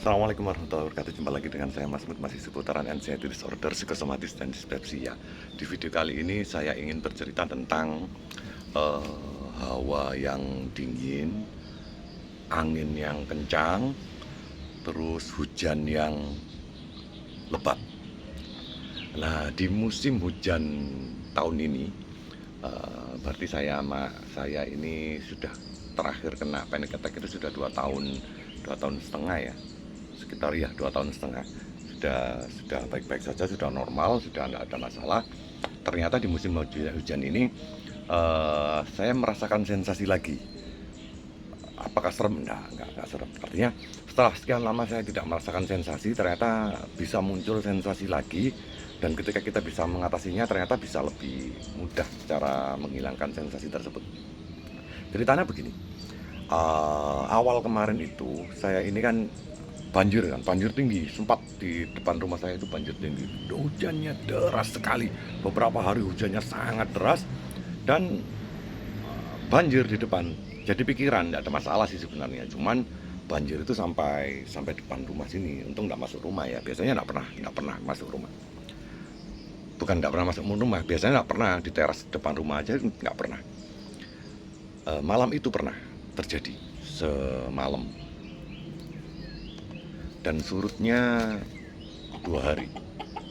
Assalamualaikum warahmatullahi wabarakatuh. Jumpa lagi dengan saya Mas Mut, masih seputaran anxiety disorder, psikosomatis dan dispepsia. Di video kali ini saya ingin bercerita tentang hawa yang dingin, angin yang kencang, terus hujan yang lebat. Nah, di musim hujan tahun ini, berarti saya ini sudah terakhir kena panic attack itu sudah 2 tahun setengah ya, sekitar ya 2 tahun setengah. Sudah baik-baik saja, sudah normal, sudah tidak ada masalah. Ternyata di musim hujan ini saya merasakan sensasi lagi. Apakah serem? Enggak serem. Artinya setelah sekian lama saya tidak merasakan sensasi, ternyata bisa muncul sensasi lagi. Dan ketika kita bisa mengatasinya, ternyata bisa lebih mudah cara menghilangkan sensasi tersebut. Ceritanya begini, awal kemarin itu saya ini kan banjir tinggi, sempat di depan rumah saya itu banjir tinggi. Hujannya deras sekali, beberapa hari hujannya sangat deras dan banjir di depan. Jadi pikiran tidak ada masalah sih sebenarnya, cuman banjir itu sampai depan rumah sini. Untung tidak masuk rumah ya, biasanya tidak pernah masuk rumah. Bukan tidak pernah masuk rumah, biasanya tidak pernah, di teras depan rumah aja nggak pernah. Malam itu pernah terjadi semalam, dan surutnya 2 hari.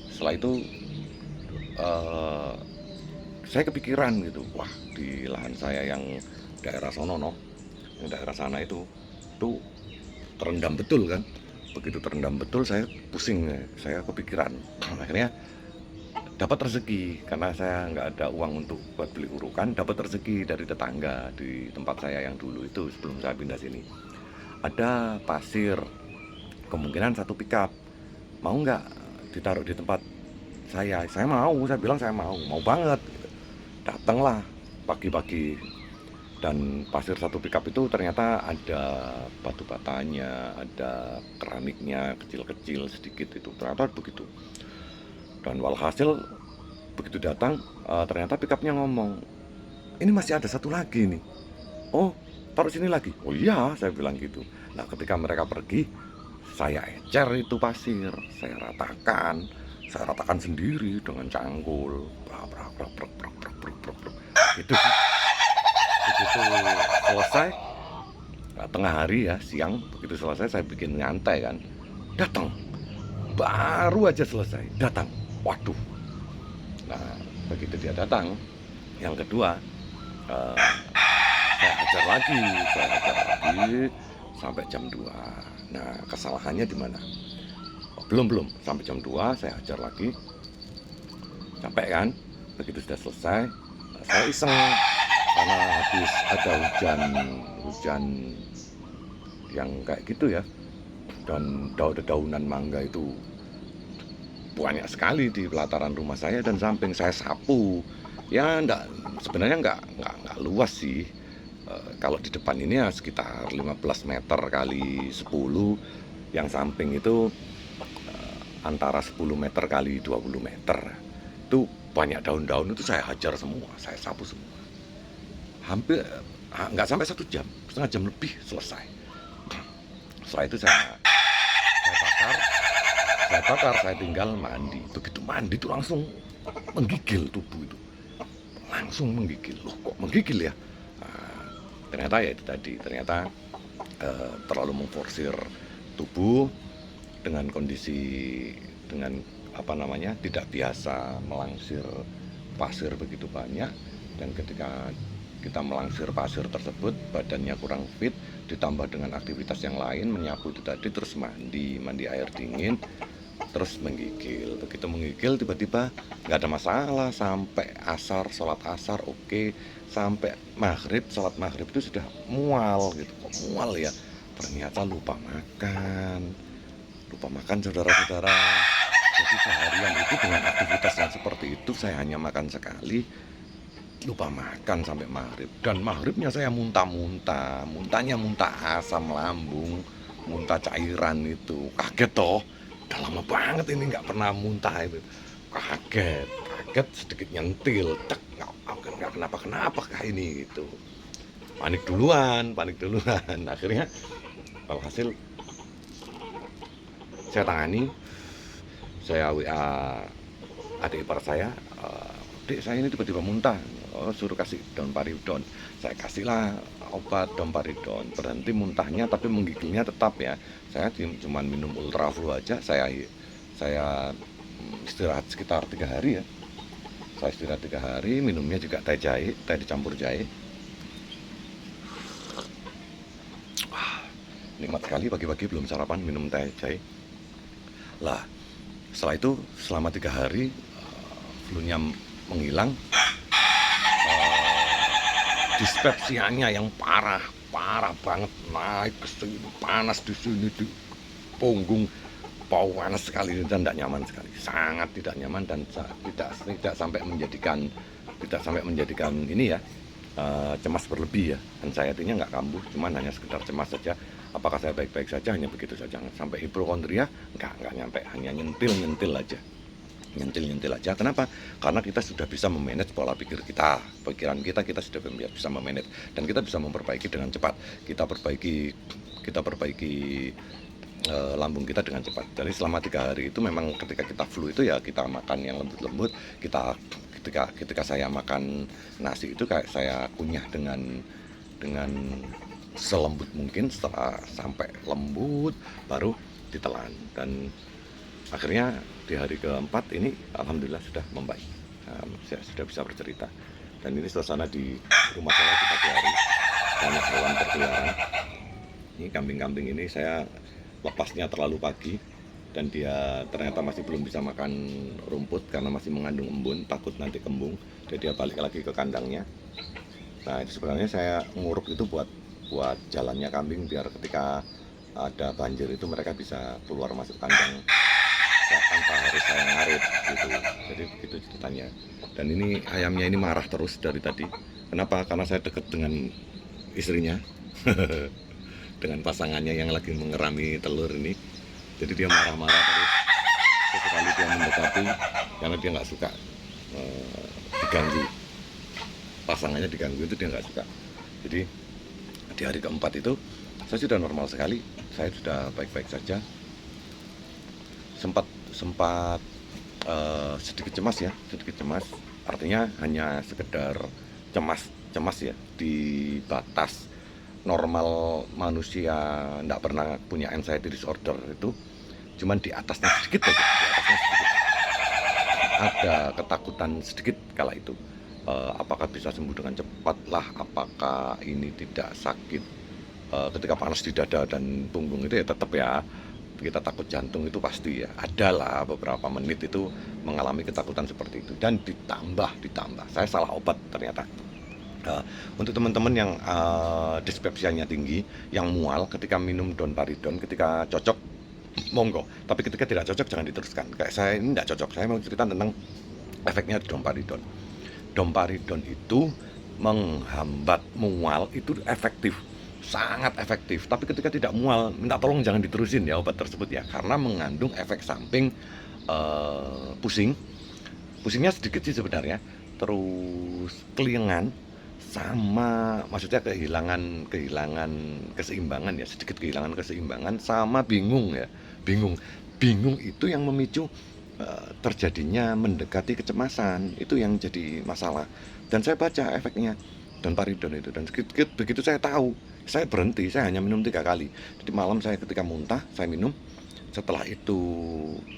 Setelah itu saya kepikiran gitu, wah di lahan saya yang daerah sono yang daerah sana itu terendam betul kan. Begitu terendam betul saya pusing, saya kepikiran. Akhirnya dapat rezeki, karena saya nggak ada uang untuk buat beli urukan, dapat rezeki dari tetangga di tempat saya yang dulu itu sebelum saya pindah sini. Ada pasir, kemungkinan 1 pickup, mau nggak ditaruh di tempat saya mau, saya bilang saya mau banget. Datanglah pagi-pagi, dan pasir 1 pickup itu ternyata ada batu batanya, ada keramiknya kecil-kecil sedikit, itu ternyata begitu. Dan walhasil begitu datang, ternyata pickupnya ngomong, ini masih ada 1 lagi nih. Oh, taruh sini lagi. Oh iya, saya bilang gitu. Nah, ketika mereka pergi, saya ecer itu pasir, saya ratakan sendiri dengan cangkul. Itu begitu selesai, tengah hari ya, siang, begitu selesai saya bikin nyantai kan. Datang, baru aja selesai, datang. Waduh. Nah, begitu dia datang, yang kedua, eh, saya ajar lagi sampai jam 2. Nah, kesalahannya di mana? Oh, belum sampai jam 2 saya ajar lagi. Capek kan? Begitu sudah selesai, saya iseng karena habis ada hujan yang kayak gitu ya. Dan daunan mangga itu banyak sekali di pelataran rumah saya, dan samping saya sapu. Ya sebenarnya enggak luas sih. Kalau di depan ini ya sekitar 15 meter kali 10, yang samping itu antara 10 meter kali 20 meter. Itu banyak daun-daun, itu saya hajar semua, saya sapu semua. Hampir nggak sampai 1 jam, setengah jam lebih selesai. Setelah itu saya bakar, saya tinggal mandi. Begitu mandi itu langsung menggigil tubuh itu, langsung menggigil. Loh, kok menggigil ya? Ternyata ya itu tadi, ternyata terlalu memforsir tubuh dengan kondisi, dengan tidak biasa melangsir pasir begitu banyak. Dan ketika kita melangsir pasir tersebut, badannya kurang fit, ditambah dengan aktivitas yang lain, menyapu itu tadi, terus mandi air dingin, terus menggigil. Begitu menggigil tiba-tiba nggak ada masalah sampai asar, sholat asar oke. Sampai maghrib, sholat maghrib itu sudah mual gitu. Kok mual ya? Ternyata lupa makan saudara-saudara. Jadi seharian itu dengan aktivitas yang seperti itu, saya hanya makan sekali, lupa makan sampai maghrib. Dan maghribnya saya muntahnya muntah asam lambung, muntah cairan itu. Kaget toh, udah lama banget ini nggak pernah muntah itu. Kaget sedikit nyentil, nggak kenapa kah ini gitu. Panik duluan. Akhirnya alhasil saya tangani. Saya WA adik ipar saya, "Dek, saya ini tiba-tiba muntah." Oh, suruh kasih daun paridon. Saya kasihlah obat daun paridon, berhenti muntahnya tapi menggigilnya tetap ya. Saya cuma minum ultraflu aja. Saya istirahat sekitar 3 hari ya. Saya istirahat 3 hari, minumnya juga teh jahe, teh dicampur jahe. Nikmat sekali, pagi-pagi belum sarapan minum teh jahe. Lah, setelah itu selama 3 hari flu-nya menghilang, dispepsianya yang parah banget, naik ke sini, panas di sini, di punggung, panas sekali dan tidak nyaman sekali, sangat tidak nyaman dan tidak sampai menjadikan ini ya, cemas berlebih ya. Dan saya artinya nggak kambuh, cuman hanya sekedar cemas saja. Apakah saya baik-baik saja, hanya begitu saja, sampai hipokondria nggak nyampe, hanya nyentil aja. Kenapa? Karena kita sudah bisa memanage pola pikir kita, pikiran kita sudah bisa memanage, dan kita bisa memperbaiki dengan cepat. Kita perbaiki lambung kita dengan cepat. Jadi selama 3 hari itu memang ketika kita flu itu ya kita makan yang lembut-lembut. Ketika saya makan nasi itu kayak saya kunyah dengan selembut mungkin. Setelah sampai lembut baru ditelan, dan akhirnya di hari keempat ini alhamdulillah sudah membaik. Saya sudah bisa bercerita, dan ini suasana di rumah saya di pagi hari, banyak hewan berkeliaran. Ini kambing-kambing ini saya lepasnya terlalu pagi, dan dia ternyata masih belum bisa makan rumput karena masih mengandung embun, takut nanti kembung, jadi dia balik lagi ke kandangnya. Nah, itu sebenarnya saya nguruk itu buat jalannya kambing, biar ketika ada banjir itu mereka bisa keluar masuk kandang tanpa harus saya ngarit gitu. Jadi begitu ceritanya. Dan ini ayamnya ini marah terus dari tadi. Kenapa? Karena saya dekat dengan istrinya dengan pasangannya yang lagi mengerami telur ini. Jadi dia marah-marah terus. Sesekali dia mendekati karena dia nggak suka diganggu. Pasangannya diganggu itu dia nggak suka. Jadi di hari keempat itu saya sudah normal sekali. Saya sudah baik-baik saja. Sempat sedikit cemas, artinya hanya sekedar cemas ya, di batas normal manusia tidak pernah punya anxiety disorder itu, cuman di atasnya sedikit aja, ada ketakutan sedikit kala itu. Apakah bisa sembuh dengan cepat lah, apakah ini tidak sakit ketika panas di dada dan punggung itu ya, tetap ya kita takut jantung itu pasti ya, adalah beberapa menit itu mengalami ketakutan seperti itu. Dan ditambah saya salah obat ternyata. Untuk teman-teman yang dispepsianya tinggi, yang mual, ketika minum daun paridon, ketika cocok monggo, tapi ketika tidak cocok jangan diteruskan. Kayak saya ini tidak cocok. Saya mau cerita tentang efeknya daun paridon. Daun paridon itu menghambat mual itu efektif, sangat efektif. Tapi ketika tidak mual, minta tolong jangan diterusin ya obat tersebut ya, karena mengandung efek samping pusingnya sedikit sih sebenarnya, terus kelingan, sama maksudnya kehilangan keseimbangan ya, sedikit kehilangan keseimbangan, sama bingung ya, bingung itu yang memicu terjadinya mendekati kecemasan, itu yang jadi masalah. Dan saya baca efeknya dan paridon itu, dan begitu saya tahu, saya berhenti. Saya hanya minum 3 kali. Jadi malam saya ketika muntah saya minum, setelah itu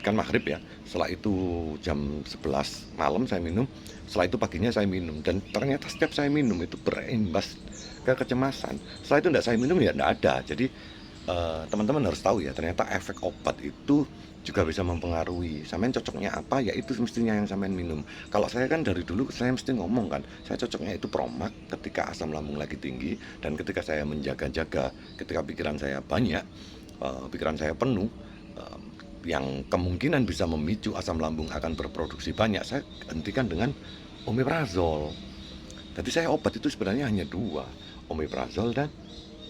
kan maghrib ya, setelah itu jam 11 malam saya minum, setelah itu paginya saya minum, dan ternyata setiap saya minum itu berimbas ke kecemasan. Setelah itu tidak saya minum ya tidak ada. Jadi teman-teman harus tahu ya, ternyata efek obat itu juga bisa mempengaruhi. Sampean cocoknya apa ya, itu mestinya yang sampean minum. Kalau saya kan dari dulu saya mesti ngomong kan, saya cocoknya itu Promax ketika asam lambung lagi tinggi, dan ketika saya menjaga-jaga, ketika pikiran saya banyak, pikiran saya penuh, yang kemungkinan bisa memicu asam lambung akan berproduksi banyak, saya hentikan dengan omeprazol. Jadi saya obat itu sebenarnya hanya 2, omeprazol dan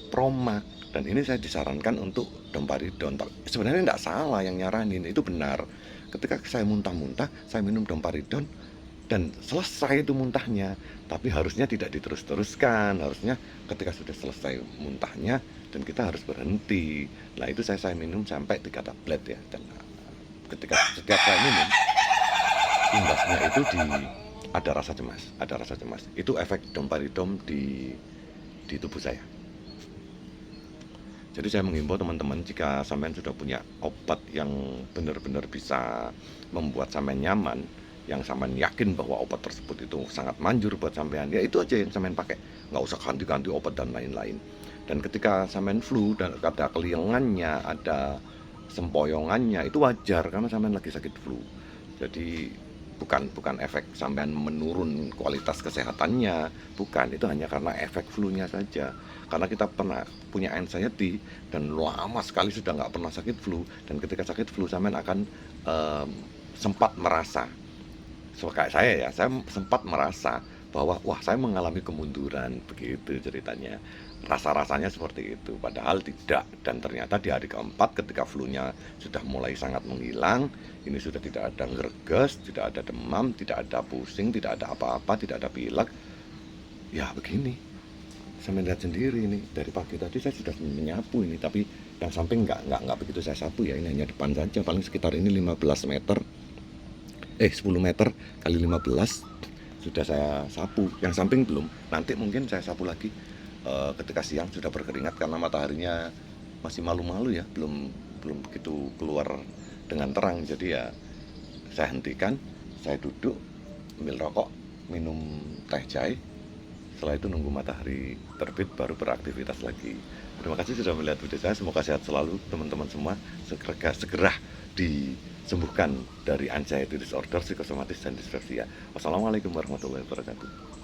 Promax. Dan ini saya disarankan untuk domparidon. Sebenarnya tidak salah yang nyaranin, itu benar. Ketika saya muntah-muntah, saya minum domparidon, dan selesai itu muntahnya. Tapi harusnya tidak diterus-teruskan, harusnya ketika sudah selesai muntahnya dan kita harus berhenti. Nah itu saya minum sampai 3 tablet ya, dan ketika setiap saya minum imbasnya itu ada rasa cemas, itu efek domperidom di tubuh saya. Jadi saya menghimbau teman-teman, jika sampean sudah punya obat yang benar-benar bisa membuat sampean nyaman, yang sampean yakin bahwa obat tersebut itu sangat manjur buat sampean, ya itu aja yang sampean pakai, nggak usah ganti-ganti obat dan lain-lain. Dan ketika sampean flu dan ada keliengannya, ada sempoyongannya, itu wajar karena sampean lagi sakit flu. Jadi bukan efek sampean menurun kualitas kesehatannya, bukan, itu hanya karena efek flu-nya saja. Karena kita pernah punya anxiety dan lama sekali sudah nggak pernah sakit flu, dan ketika sakit flu sampean akan sempat merasa, so, kayak saya ya, saya sempat merasa bahwa wah saya mengalami kemunduran, begitu ceritanya. Rasa-rasanya seperti itu, padahal tidak. Dan ternyata di hari keempat ketika flu-nya sudah mulai sangat menghilang, ini sudah tidak ada ngerges, tidak ada demam, tidak ada pusing, tidak ada apa-apa, tidak ada pilek. Ya begini, saya melihat sendiri ini dari pagi tadi saya sudah menyapu ini, tapi yang samping nggak begitu saya sapu ya, ini hanya depan saja, paling sekitar ini 15 meter 10 meter kali 15 sudah saya sapu, yang samping belum, nanti mungkin saya sapu lagi ketika siang sudah berkeringat karena mataharinya masih malu-malu ya, belum belum begitu keluar dengan terang. Jadi ya saya hentikan, saya duduk ambil rokok, minum teh jahe, setelah itu nunggu matahari terbit baru beraktivitas lagi. Terima kasih sudah melihat video saya, semoga sehat selalu teman-teman semua, segera disembuhkan dari anxiety disorder, psikosomatis dan distrefia. Wassalamualaikum warahmatullahi wabarakatuh.